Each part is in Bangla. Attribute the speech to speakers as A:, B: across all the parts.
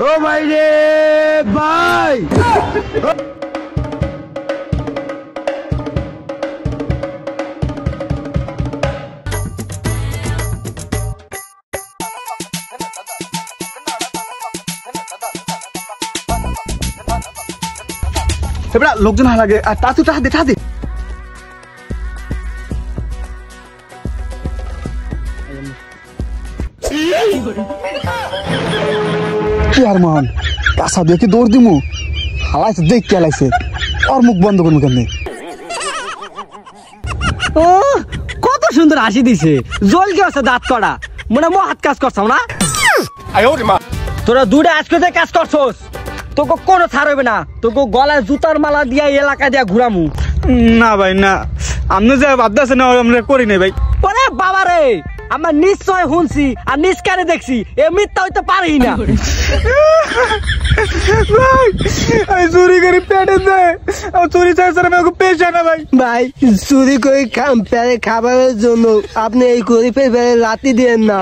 A: ও ভাই রে ভাই, এবার লোকজন লাগে আর তা তুই টাকা দে কি আর মান পাশা দেখে দৌড় দিমু হালাইছে দেখ কে লাইছে আর মুখ বন্ধ করবো কেমনে।
B: ও কত সুন্দর হাসি দিছে, জল কি আছে দাঁত কড়া, মনে হাত কাজ করছাও না। তোরা দুটো আজকে কাজ করছস, তোকে কোনো ছাড় হবে না, তোকে গলায় জুতার মালা দিয়া এলাকা দিয়া ঘুরামু।
A: না ভাই না, আপনি যে ভাবতেছেন আমরা করি নাই ভাই।
B: ওরে বাবা রে, আমার নিশ্চয় শুনছি আর নিজ কানে দেখছি, এ মিথ্যা হইতে পারি না।
A: ভাই চুরি করে পেটে দেয়, চুরি চাইছে আমাকে পেশা না ভাই।
C: ভাই চুরি করে পেটে খাবারের জন্য আপনি এই গরিবের পেটে লাথি দিয়েন না।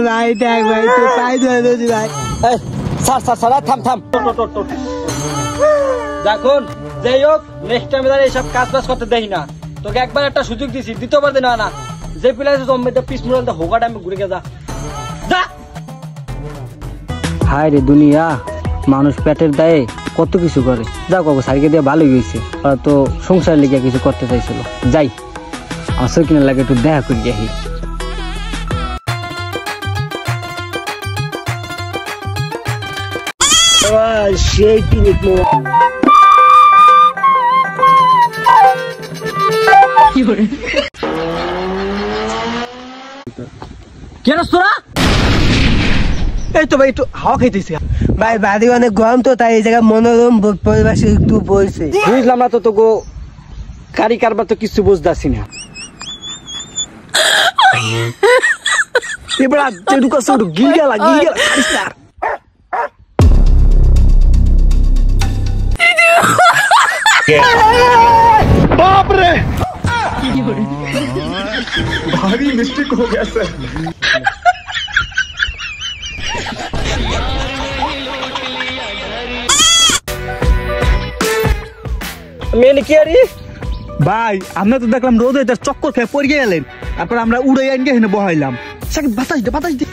C: ভাই দেখ ভাই তো পাই ধরে ভাই।
B: থাম দেখুন যাই হোক, নেক্সট টাইম এইসব কাজ বাজ করতে দেই না। তোকে একবার একটা সুযোগ দিছি, দ্বিতীয়বার দিন না। যে প্লেসে জম্বিতে পিস মুড়ালতে হোগাটা আমি ঘুরে যা। হায় রে দুনিয়া, মানুষ পেটের দায়ে কত কিছু করে। যাও কাকু সারিকে দিয়ে ভালোই হয়েছে, ওরা তো সংসার লিগে কিছু করতে চাইছিল। যাই আসর কিনা লাগে একটু দেখা করি গিয়ে।
C: সেই পিনিক
B: কেন তোরা?
A: এই তো ভাই একটু হাওয়া খাইতেছি
C: ভাই, বাড়ি অনেক গরম তো, তাই এই জায়গায় মনোরম পরিবেশ একটু বলছে।
B: বুঝলাম না তো, তোকে কারি কারবার তো কিছু বুঝতেছি না।
A: এবার যেটুকু আছে ওটু গিলগেলা খাইস না। बाप रे, भारी मिस्टेक हो गया सर।
B: মেন কি আরে
A: ভাই, আমরা তো দেখলাম রোদে চক্কর খেয়ে পড়ে গেলেন, তারপর আমরা উড়ে আনগে হেনে বহাইলাম। সাকি বাতাস দে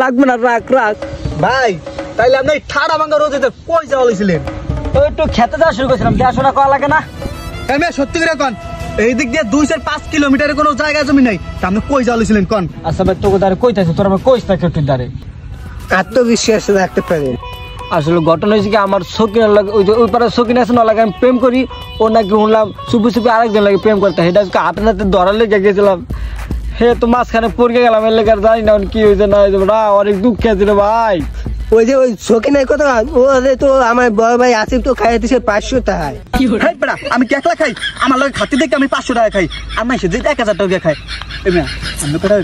B: লাগবে না, রাখ
A: ভাই। তাইলে আপনি ঠাড়া ভাঙ্গা রোদে কই যাওয়া লইছিলেন?
B: ওই একটু খেতে যাওয়া শুরু করেছিলাম, দেখাশোনা করা লাগে না।
A: আমি সত্যি করে কন, এই দিক দিয়ে 2-5 কিলোমিটারের কোনো জায়গা জমি নাই, তা আপনি কই যাওয়া লইছিলেন কন?
B: আচ্ছা ভাই, তোকে দাঁড়ে কইতাছি, তোর আমার কইস না কেউ দাঁড়ে।
C: আত্মবিশ্বাস রাখতে পারেন।
B: আসলে ঘটনা হয়েছে কি, আমার সকিনার লাগে, ওই পারে সকিন আছে না লাগে, আমি প্রেম করি। ও নাকি শুনলাম চুপি আরেকজন লাগে প্রেম করতে, সেটা হাতে নাতে ধরার লেগে গেছিলাম। হে তো মাঝখানে পড়ে গেলাম, এর লেগে জানি না কি হয়েছে না হয়েছে। অনেক দুঃখ খেয়েছিল ভাই।
C: ওই যে ওই শৌখিনের কথা, ওরে তো আমার বড় ভাই আসিফ তো খাই দিছে 500 টাকায়।
A: আমি কেকলা খাই, আমার লগে খাতে দেখে আমি 500 টাকা খাই, আর মাইসে যে 1000 টাকা খাই। আমি কথা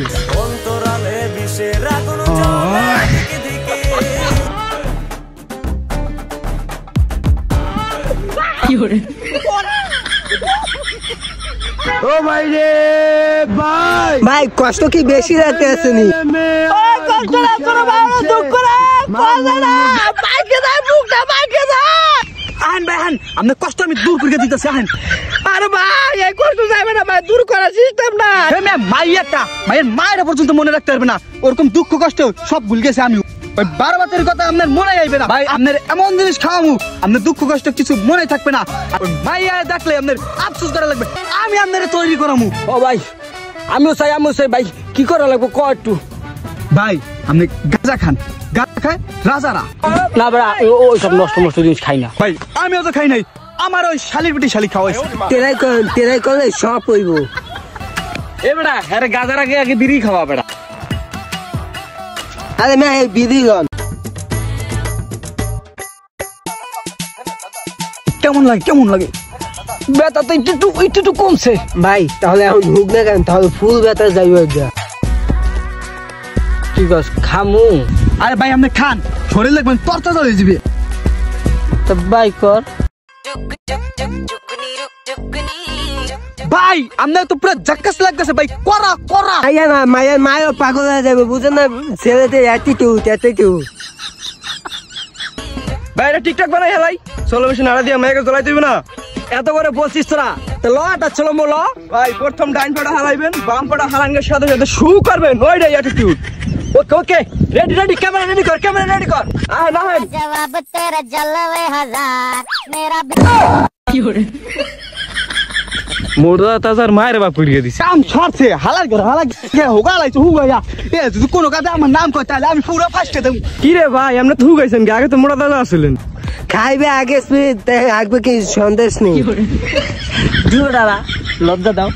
A: ও ভাই রে ভাই,
C: ভাই কষ্ট কি বেশি রাখতে আসেনি?
A: আপনার কষ্ট আমি দূর করে দিতেছি।
C: আরে ভাই এই কষ্ট যাবে না ভাই, দূর করার সিস্টেম না।
A: মায়ের মায়ের পর্যন্ত মনে রাখতে পারবে না, ওরকম দুঃখ কষ্ট সব ভুল গেছে। আমি ওই 12 বাতের কথা আপনার মনে আইবে না ভাই। আপনার এমন জিনিস খাওয়ামু, আপনার দুঃখ কষ্ট কিছু মনে থাকবে না। মাইয়া দেখলে আপনার আফসোস করা লাগবে, আমি আপনার তৈরি করামু।
B: ও ভাই, আমিও চাই ভাই, কি করা লাগবে ক একটু।
A: ভাই আপনি গাঁজা খান, গাঁজা খায় রাজারা।
B: না ভাই, ওই সব নষ্ট জিনিস খাই না
A: ভাই। আমিও তো খাই নাই, আমার ওই শালির পিটি শালি খাওয়াইছে।
C: তেরাই করলে সব হইব।
B: এ বেটা, হ্যাঁ গাজার আগে বিড়ি খাওয়া বেটা।
C: আরে না এই বিধি গন
A: কেমন লাগে?
B: ব্যথা তো একটু কমছে
C: ভাই। তাহলে এখন ঢুক না কেন, তাহলে ফুল ব্যথা যাইবে।
B: কি কস খামু?
A: আরে ভাই আপনি খান, শরীর লাগবেন তরতাজা হয়ে যাবে।
B: তো বাই কর।
A: ভাই আপনার তো পুরো জাক্কাস লাগতেছে ভাই, করা করা।
C: আইয়া না মায়ের পাগল হয়ে যাবে, বুঝেন না? ছেলেদের অ্যাটিটিউড।
A: ভাই এটা ঠিকঠাক বানাই হেলাই, চলো বেশি নাড়া দিয়ে মেয়েকে জ্বলাই দিবি না।
B: এত করে বলছিস তোরা, তো লটা চলো মোলো।
A: ভাই প্রথম ডাইন পাটা হালাইবেন, বাম পাটা হালাঙ্গের সাথে সাথে শু করবেন, ওইটাই অ্যাটিটিউড।
B: ওকে ওকে, রেডি ক্যামেরা রেডি কর।
A: না
D: जवाब तेरा जलवे हजार मेरा
A: মোড়া তাজার মায়ের বাপ করিয়ে দিছে। কাম ছাড়ছে, হালাই হোগা লাইছে হুগাইয়া। এ যদি কোনো কাজে আমার নাম কয় তাহলে আমি পুরো ফাস্টে দেব। কি রে ভাই আপনি তো হুগাইছেন কি? আগে তো মোড়া তাজা আসলেন।
C: খাইবে আগে আগবে কি সন্দেশ নেই।
B: দিও দাদা, লজ্জা দাও।